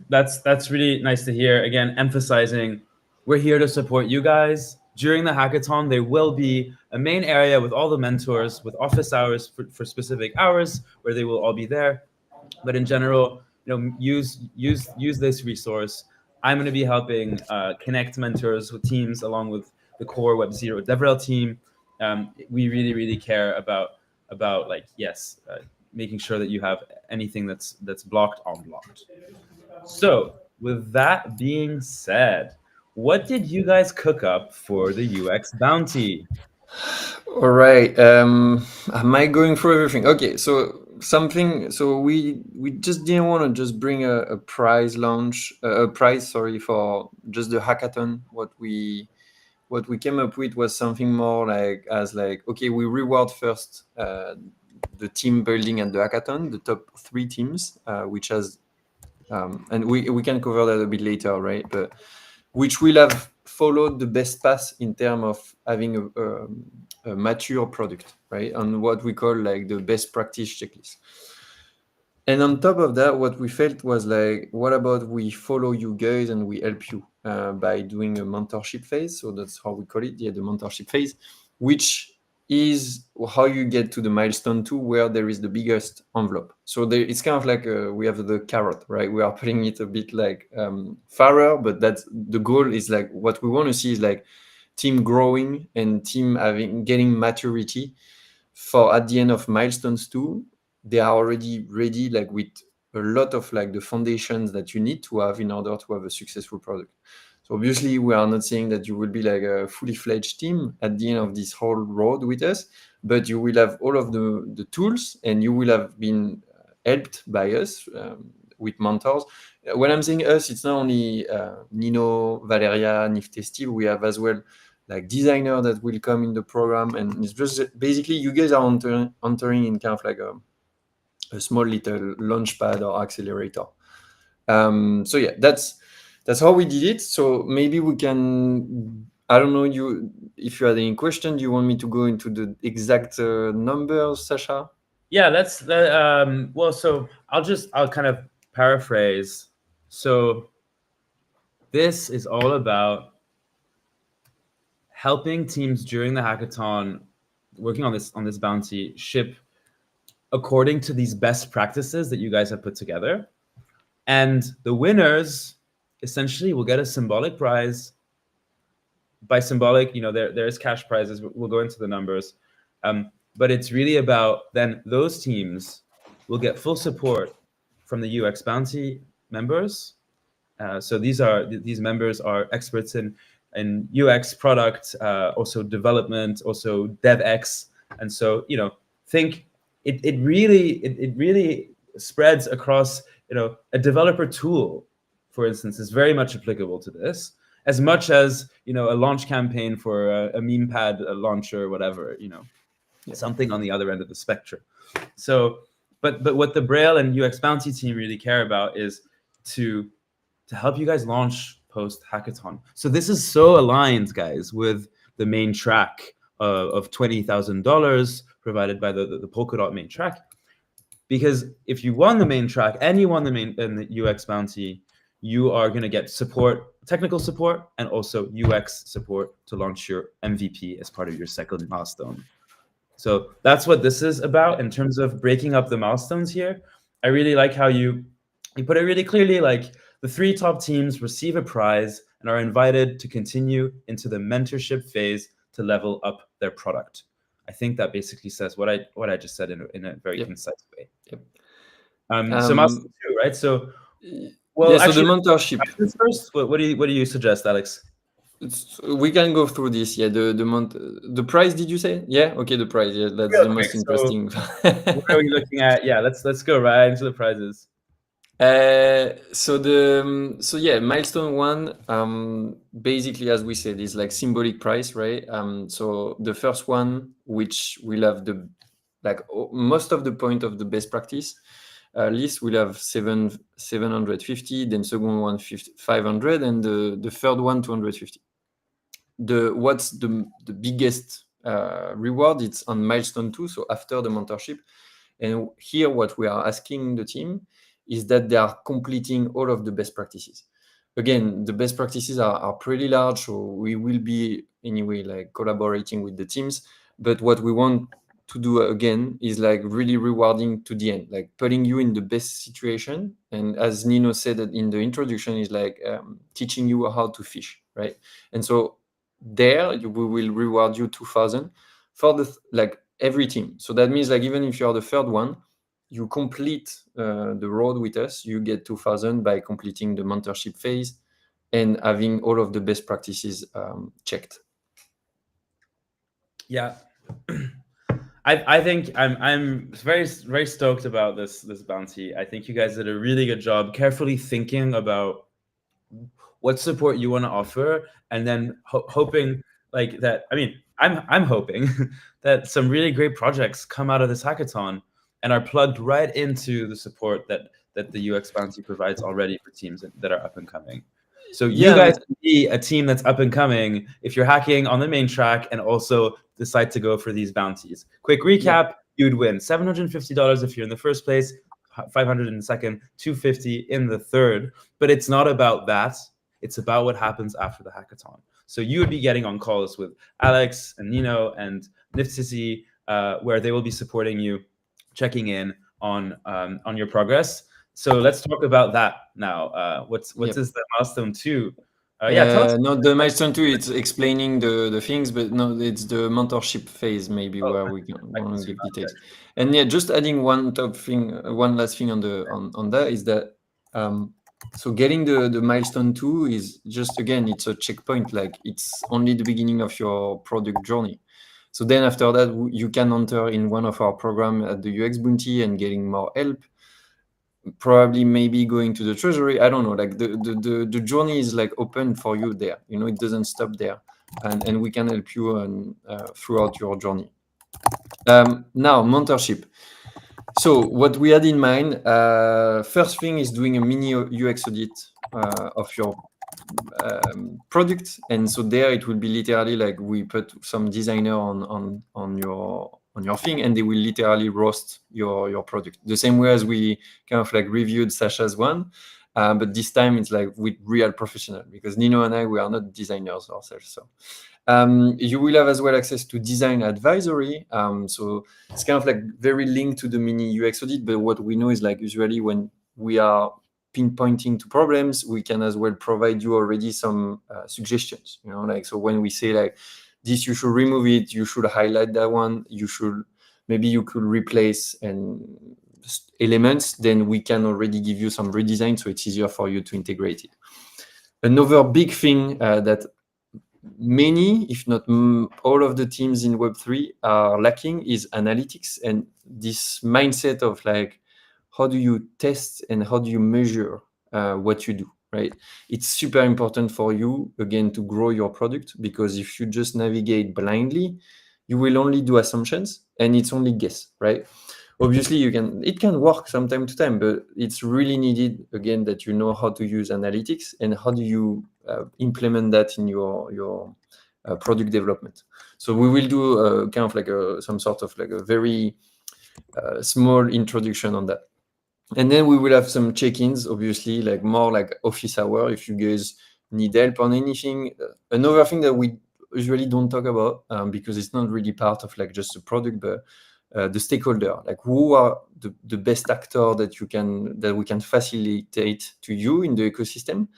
That's really nice to hear. Again, emphasizing we're here to support you guys. During the hackathon, there will be a main area with all the mentors, with office hours for specific hours where they will all be there. But in general, use this resource. I'm going to be helping connect mentors with teams along with the core Web0 DevRel team. We really, really care about about like, yes, making sure that you have anything that's blocked unblocked. So with that being said, what did you guys cook up for the UX bounty? All right. Am I going through everything? Okay. So something. So we just didn't want to just bring a prize launch, a prize, sorry, for just the hackathon. What we came up with was something more like okay, we reward first the team building at the hackathon, the top 3 teams, which has and we can cover that a bit later, right? But which will have followed the best path in terms of having a mature product, right? On what we call like the best practice checklist. And on top of that, what we felt was like, what about we follow you guys and we help you by doing a mentorship phase? So that's how we call it, the mentorship phase, which is how you get to the milestone 2, where there is the biggest envelope. So it's kind of like we have the carrot, right? We are putting it a bit like farther, but that's the goal. Is like what we want to see is like team growing and team getting maturity for at the end of milestones 2. They are already ready, like with a lot of like the foundations that you need to have in order to have a successful product. So obviously we are not saying that you will be like a fully fledged team at the end of this whole road with us, but you will have all of the tools, and you will have been helped by us with mentors. When I'm saying us, it's not only Nino, Valeria, Nifty, Steve. We have as well like designer that will come in the program, and it's just basically you guys are entering in kind of like a small little launchpad or accelerator. So yeah, that's how we did it. So maybe we can, I don't know, if you had any question, do you want me to go into the exact numbers, Sasha? Yeah, that's well, so I'll kind of paraphrase. So this is all about helping teams during the hackathon working on this bounty ship according to these best practices that you guys have put together. And the winners essentially will get a symbolic prize. By symbolic, there is cash prizes. We'll go into the numbers. But it's really about then those teams will get full support from the UX bounty members. So these members are experts in UX product, also development, also DevX. And so, think it really spreads across, a developer tool, for instance, is very much applicable to this, as much as, a launch campaign for a meme pad, a launcher, whatever, something on the other end of the spectrum. So, but what the Braille and UX Bounty team really care about is to help you guys launch post hackathon. So this is so aligned, guys, with the main track of $20,000 provided by the Polkadot main track. Because if you won the main track and you won the UX Bounty, you are going to get support, technical support, and also UX support to launch your MVP as part of your second milestone. So that's what this is about in terms of breaking up the milestones here. I really like how you put it really clearly, like the 3 top teams receive a prize and are invited to continue into the mentorship phase to level up their product. I think that basically says what I just said in a very concise way. Yep. So milestone 2, right? So, well, yeah, actually, so the mentorship first. What do you suggest, Alex? We can go through this. Yeah, the prize. Did you say? Yeah. Okay, the prize. Yeah, that's the most interesting. What are we looking at? Yeah, let's go right into the prizes. So yeah, milestone 1, basically, as we said, is like symbolic price, right? So the first one, which will have most of the point of the best practice list, will have 750. Then second one 500, and the third one 250. What's the biggest reward? It's on milestone 2, so after the mentorship. And here, what we are asking the team is that they are completing all of the best practices. Again, the best practices are pretty large, so we will be anyway like collaborating with the teams. But what we want to do again is like really rewarding to the end, like putting you in the best situation. And as Nino said in the introduction, is like teaching you how to fish, right? And so there we will reward you 2,000 for the every team. So that means like even if you are the third one, you complete the road with us, you get 2,000 by completing the mentorship phase and having all of the best practices checked. Yeah. I think I'm very stoked about this bounty. I think you guys did a really good job carefully thinking about what support you want to offer, and then hoping like that. I mean, I'm hoping that some really great projects come out of this hackathon and are plugged right into the support that the UX bounty provides already for teams that are up and coming. So you guys can be a team that's up and coming if you're hacking on the main track and also decide to go for these bounties. Quick recap, you'd win $750 if you're in the first place, 500 in the second, 250 in the third. But it's not about that. It's about what happens after the hackathon. So you would be getting on calls with Alex and Nino and Nifty, where they will be supporting you, checking in on your progress. So let's talk about that now. What is the milestone 2? Not the milestone 2, it's explaining the things, but no, it's the mentorship phase maybe where we want to give details. And yeah, just adding one last thing on that is that so getting the milestone 2 is just, again, it's a checkpoint, like it's only the beginning of your product journey. So then after that, you can enter in one of our program at the UX Bounty and getting more help. Probably maybe going to the treasury. I don't know, like the journey is like open for you there. You know, it doesn't stop there, and we can help you throughout your journey. Now, mentorship. So what we had in mind, first thing is doing a mini UX audit of your product, and so there it will be literally like we put some designer on your thing, and they will literally roast your product the same way as we kind of like reviewed Sasha's one, but this time it's like with real professional, because Nino and I, we are not designers ourselves. So you will have as well access to design advisory. So it's kind of like very linked to the mini UX audit, but what we know is like usually when we are pinpointing to problems, we can as well provide you already some suggestions, you know, like, so when we say like this, you should remove it, you should highlight that one, maybe you could replace and elements, then we can already give you some redesign, so it's easier for you to integrate it. Another big thing that many, if not all of the teams in Web3 are lacking is analytics, and this mindset of like, how do you test and how do you measure what you do, right? It's super important for you, again, to grow your product, because if you just navigate blindly, you will only do assumptions and it's only guess, right? Obviously, it can work from time to time, but it's really needed, again, that you know how to use analytics and how do you implement that in your product development. So we will do kind of like some sort of like a very small introduction on that. And then we will have some check-ins, obviously, like more like office hour if you guys need help on anything. Another thing that we usually don't talk about because it's not really part of like just the product, but the stakeholder, like who are the best actor that we can facilitate to you in the ecosystem.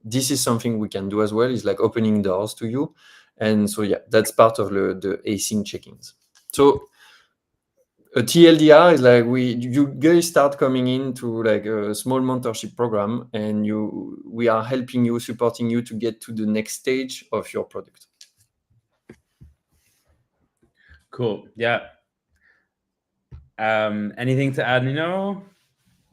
This is something we can do as well, is like opening doors to you. And so, yeah, that's part of the async check-ins. So a TLDR is like you guys start coming into like a small mentorship program, and we are helping you, supporting you to get to the next stage of your product. Cool. Yeah. Anything to add, Nino?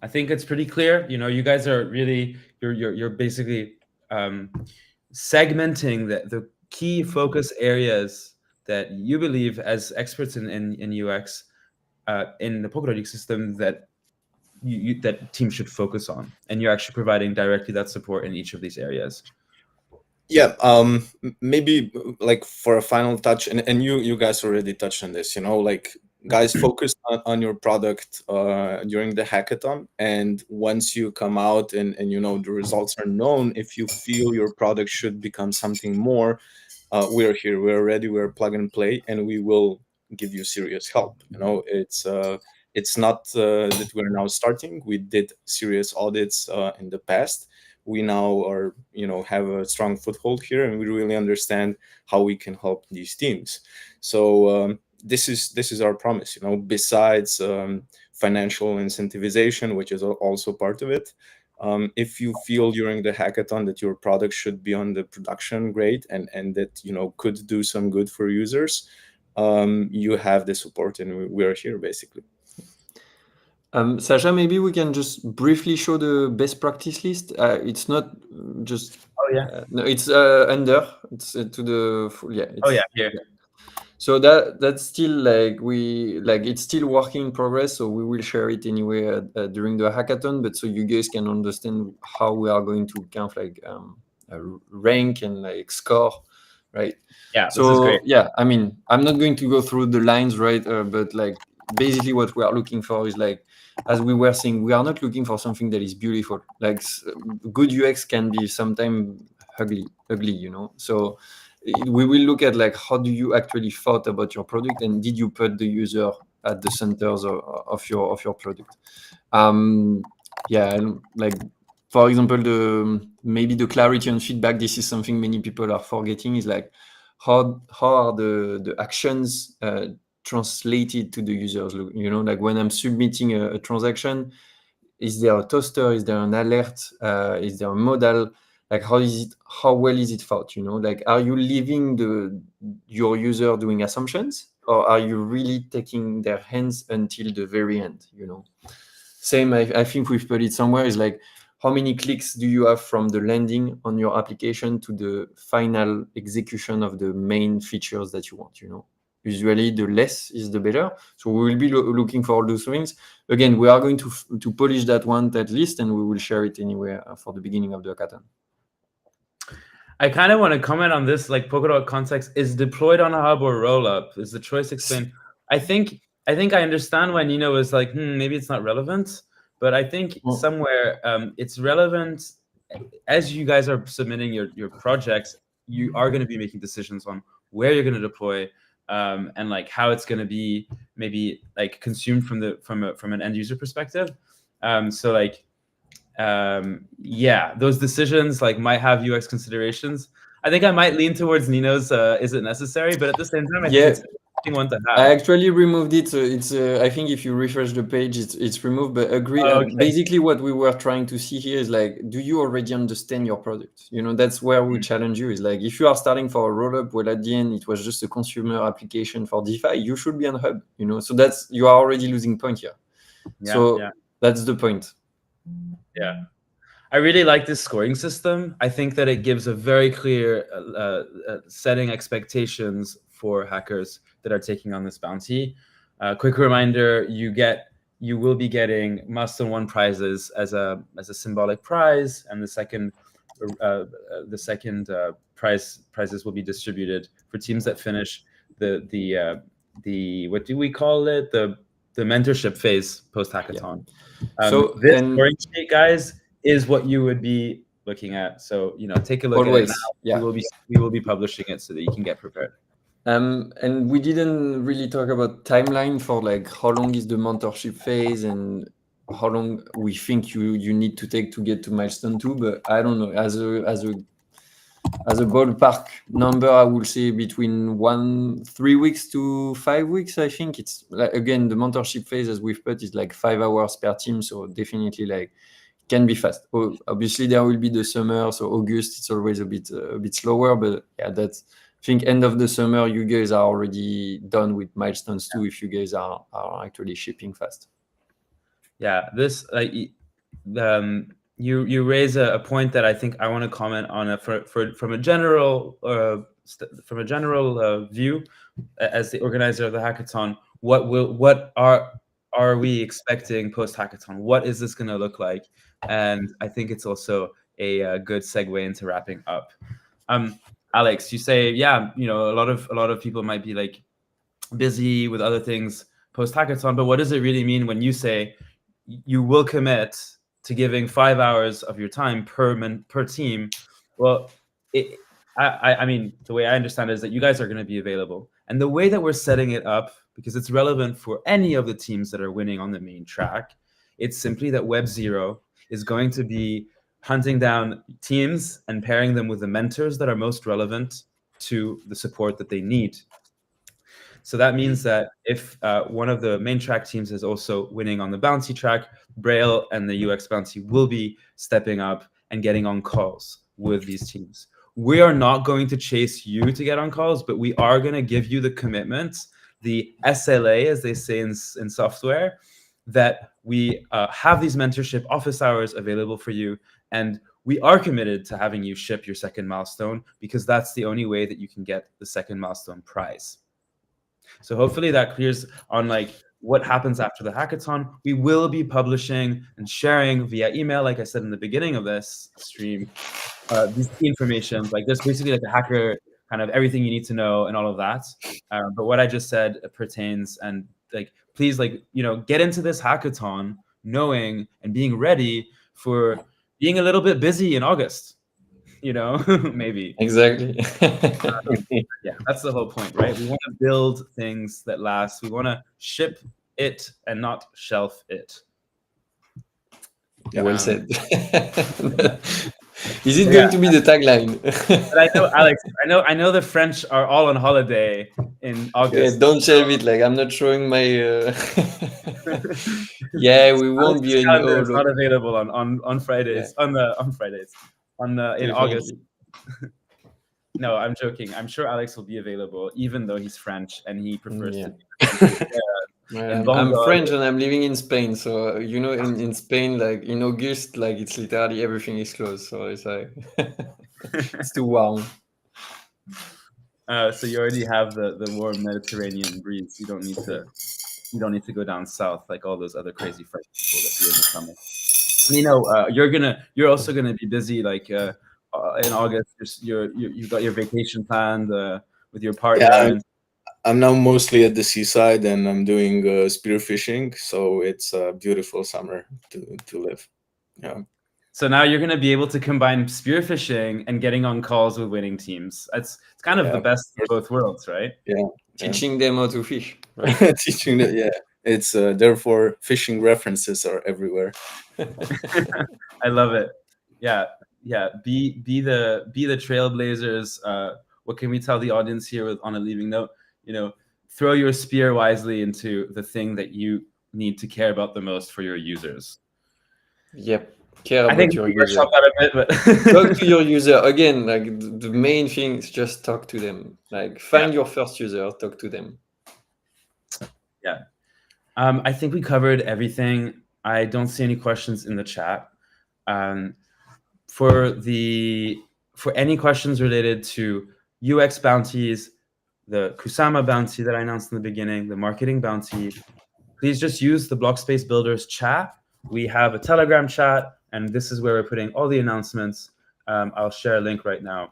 I think it's pretty clear. You know, you guys are really you're basically segmenting the key focus areas that you believe as experts in UX in the Polkadot ecosystem that that teams should focus on, and you're actually providing directly that support in each of these areas. Yeah, maybe like for a final touch, and you guys already touched on this, you know, like guys, focus on your product during the hackathon, and once you come out and you know the results are known, if you feel your product should become something more, we're here, we're ready, we're plug and play, and we will give you serious help. You know, it's not that we're now starting. We did serious audits in the past. We now are, you know, have a strong foothold here, and we really understand how we can help these teams. So this is our promise. Besides financial incentivization, which is also part of it. If you feel during the hackathon that your product should be on the production grade and that could do some good for users, you have the support, and we're here basically. Sasha, maybe we can just briefly show the best practice list. It's not just. Oh yeah. No, it's under. It's to the full. Yeah. Oh yeah. Here. Yeah. So that's still it's still work in progress. So we will share it anyway during the hackathon. But so you guys can understand how we are going to kind of rank and score, right? Yeah. This So is great. yeah, I mean, I'm not going to go through the lines, right? But basically, what we are looking for is as we were saying, we are not looking for something that is beautiful. Good UX can be sometimes ugly, So we will look at how do you actually thought about your product, and did you put the user at the centers of your product? For example, maybe the clarity and feedback. This is something many people are forgetting. Is how are the actions translated to the users? When I'm submitting a transaction, is there a toaster? Is there an alert? Is there a modal? How well is it thought? Are you leaving your user doing assumptions, or are you really taking their hands until the very end? Same, I think we've put it somewhere, is how many clicks do you have from the landing on your application to the final execution of the main features that you want? Usually the less is the better. So we will be looking for all those things. Again, we are going to polish that list, and we will share it anywhere for the beginning of the hackathon. I kind of want to comment on this, Polkadot context is deployed on a hub or rollup. Is the choice explained? I think I understand why Nino was like, maybe it's not relevant, but I think somewhere it's relevant. As you guys are submitting your projects, you are going to be making decisions on where you're going to deploy, and how it's going to be maybe consumed from an end user perspective. Yeah, those decisions might have UX considerations. I think I might lean towards Nino's is it necessary, but at the same time, I think it's an interesting one to have. I actually removed it. So it's I think if you refresh the page, it's removed. But agree. Okay. Basically, what we were trying to see here is do you already understand your product? That's where we challenge you. Is if you are starting for a rollup, well, at the end it was just a consumer application for DeFi. You should be on Hub. So you are already losing point here. That's the point. Yeah. I really like this scoring system. I think that it gives a very clear setting expectations for hackers that are taking on this bounty. Quick reminder: you will be getting must-and-won prizes as a symbolic prize, and the second prizes will be distributed for teams that finish the what do we call it, the mentorship phase post hackathon. So this scoring sheet, guys, is what you would be looking at. So take a look at it now. Yeah. We will be publishing it so that you can get prepared. And we didn't really talk about timeline for how long is the mentorship phase and how long we think you need to take to get to milestone 2. But I don't know, as a ballpark number, I would say between 3 weeks to 5 weeks. I think it's again, the mentorship phase, as we've put, is 5 hours per team. So definitely can be fast. Obviously there will be the summer, so August it's always a bit slower, but yeah, that's, I think end of the summer you guys are already done with milestones 2 if you guys are actually shipping fast. Yeah, this you raise a point that I think I want to comment on from a general view as the organizer of the hackathon. What are we expecting post hackathon? What is this going to look like? And I think it's also a good segue into wrapping up. Alex, you say, a lot of people might be busy with other things post hackathon, but what does it really mean when you say you will commit to giving 5 hours of your time per team? Well, I mean, the way I understand it is that you guys are going to be available, and the way that we're setting it up, because it's relevant for any of the teams that are winning on the main track, it's simply that Web0 is going to be hunting down teams and pairing them with the mentors that are most relevant to the support that they need. So that means that if one of the main track teams is also winning on the bounty track, Braille and the UX bounty will be stepping up and getting on calls with these teams. We are not going to chase you to get on calls, but we are going to give you the commitment, the SLA, as they say in software, that we have these mentorship office hours available for you. And we are committed to having you ship your second milestone, because that's the only way that you can get the second milestone prize. So hopefully that clears on like what happens after the hackathon. We will be publishing and sharing via email, like I said in the beginning of this stream, these key information. Like there's basically like a hacker kind of everything you need to know and all of that. But what I just said pertains, and like please, like, you know, get into this hackathon knowing and being ready for being a little bit busy in August, you know, maybe. Exactly. Yeah, that's the whole point, right? We want to build things that last. We want to ship it and not shelf it. Well said. Is it going to be the tagline? But I know, Alex, I know the French are all on holiday in August. Yeah, don't shelve it. Like I'm not showing my. Yeah, we won't be in. It's not available on Fridays. Yeah. On Fridays. In August. No, I'm joking. I'm sure Alex will be available, even though he's French and he prefers to be. I'm French and I'm living in Spain, so you know, in Spain, like in August, like it's literally everything is closed, so it's like it's too warm. So you already have the warm Mediterranean breeze. You don't need to go down south like all those other crazy French people that do in the summer. You know, you're also gonna be busy like in August. You've got your vacation planned with your partner. Yeah, I'm now mostly at the seaside, and I'm doing spearfishing, so it's a beautiful summer to live. Yeah. So now you're going to be able to combine spearfishing and getting on calls with winning teams. It's kind of the best of both worlds, right? Yeah. Teaching them how to fish. Right? Teaching them, yeah. It's therefore fishing references are everywhere. I love it. Yeah. Be the trailblazers. What can we tell the audience here on a leaving note? You know, throw your spear wisely into the thing that you need to care about the most for your users. Yep. Care about your user. That a bit, but talk to your user again. Like the main thing is just talk to them. Like find your first user, talk to them. Yeah. I think we covered everything. I don't see any questions in the chat. For any questions related to UX bounties, the Kusama bounty that I announced in the beginning, the marketing bounty, please just use the Blockspace Builders chat. We have a Telegram chat, and this is where we're putting all the announcements. I'll share a link right now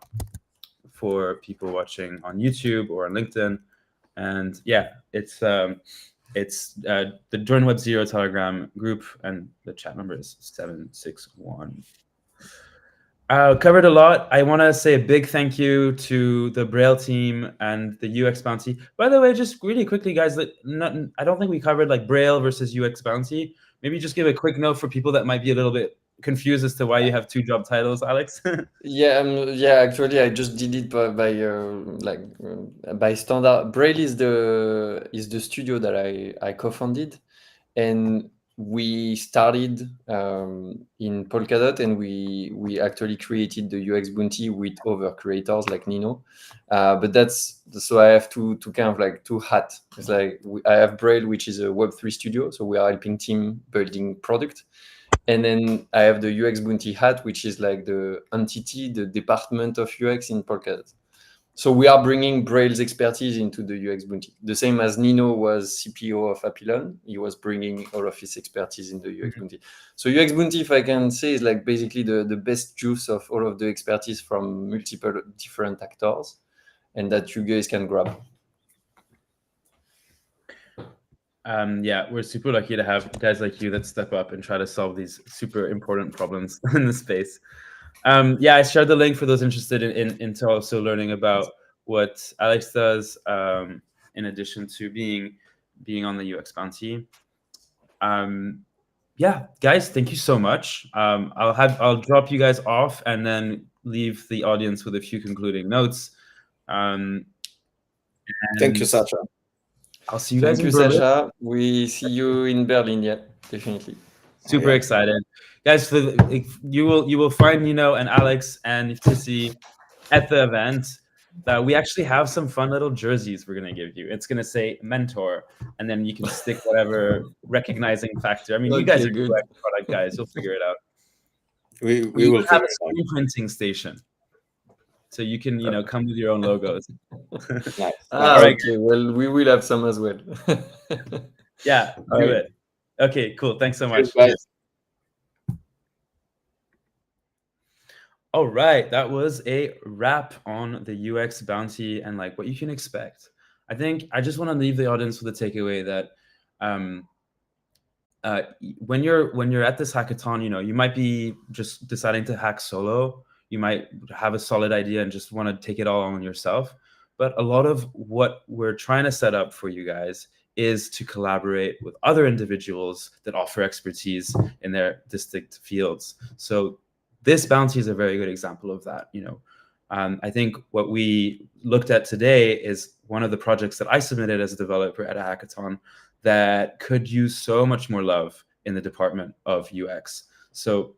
for people watching on YouTube or on LinkedIn. And yeah, it's the Join Web Zero Telegram group, and the chat number is 761. Covered a lot. I want to say a big thank you to the Braille team and the UX bounty. By the way, just really quickly, guys, I don't think we covered like Braille versus UX bounty. Maybe just give a quick note for people that might be a little bit confused as to why you have two job titles, Alex. Yeah. Actually, I just did it by standard. Braille is the studio that I co-founded, and we started in Polkadot, and we actually created the UX bounty with other creators like Nino. But so I have to kind of like two hats. It's like I have Braille, which is a Web3 studio, so we are helping team building product. And then I have the UX bounty hat, which is like the entity, the department of UX in Polkadot. So we are bringing Braille's expertise into the UX bounty. The same as Nino was CPO of Apilon. He was bringing all of his expertise in the UX bounty. So UX bounty, if I can say, is like basically the best juice of all of the expertise from multiple different actors, and that you guys can grab. Yeah, we're super lucky to have guys like you that step up and try to solve these super important problems in the space. Yeah, I shared the link for those interested into also learning about what Alex does, in addition to being on the UX bounty. Yeah, guys, thank you so much. I'll drop you guys off and then leave the audience with a few concluding notes. Thank you, Sacha. I'll see you guys Thank in you, Berlin. Sacha. We see you in Berlin. Yeah, definitely. Super Yeah. excited, guys. You will find Nino and Alex and Iftissi at the event. We actually have some fun little jerseys we're gonna give you. It's gonna say mentor, and then you can stick whatever recognizing factor. I mean, you guys Okay, are good. UX product guys. You'll figure it out. We We will even have figure a it out. screen printing station, so you can come with your own logos. Nice. All right, Okay. Well, we will have some as well. yeah, All do right. it. Okay, cool. Thanks so much. Cheers, guys. Cheers. All right, that was a wrap on the UX bounty and like what you can expect. I think I just want to leave the audience with a takeaway that when you're at this hackathon, you might be just deciding to hack solo. You might have a solid idea and just want to take it all on yourself. But a lot of what we're trying to set up for you guys is to collaborate with other individuals that offer expertise in their distinct fields. So this bounty is a very good example of that. I think what we looked at today is one of the projects that I submitted as a developer at a hackathon that could use so much more love in the department of UX. So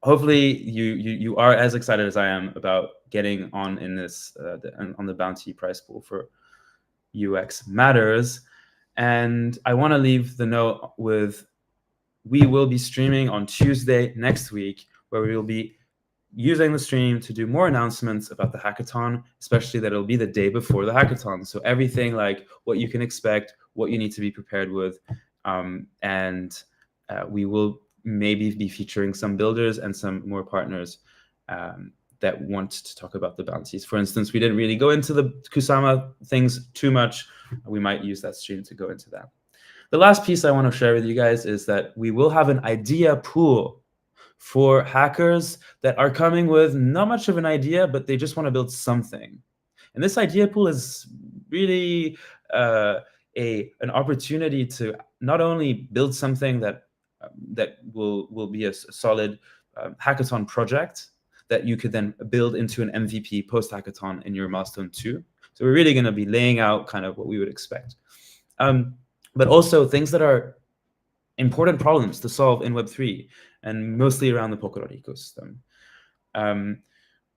hopefully you are as excited as I am about getting on in this on the bounty prize pool for UX Matters. And I want to leave the note with, we will be streaming on Tuesday next week, where we will be using the stream to do more announcements about the hackathon, especially that it'll be the day before the hackathon. So everything like what you can expect, what you need to be prepared with. And we will maybe be featuring some builders and some more partners that want to talk about the bounties. For instance, we didn't really go into the Kusama things too much. We might use that stream to go into that. The last piece I want to share with you guys is that we will have an idea pool for hackers that are coming with not much of an idea, but they just want to build something. And this idea pool is really an opportunity to not only build something that will be a solid hackathon project that you could then build into an MVP post-hackathon in your milestone 2. So we're really going to be laying out kind of what we would expect. But also things that are important problems to solve in Web3, and mostly around the Polkadot ecosystem.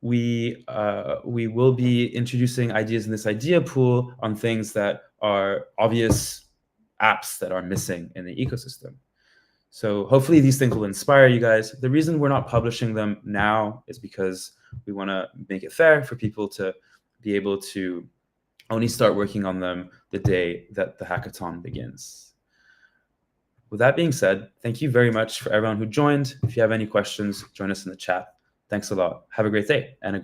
We will be introducing ideas in this idea pool on things that are obvious apps that are missing in the ecosystem. So hopefully these things will inspire you guys. The reason we're not publishing them now is because we want to make it fair for people to be able to only start working on them the day that the hackathon begins. With that being said, thank you very much for everyone who joined. If you have any questions, join us in the chat. Thanks a lot. Have a great day and a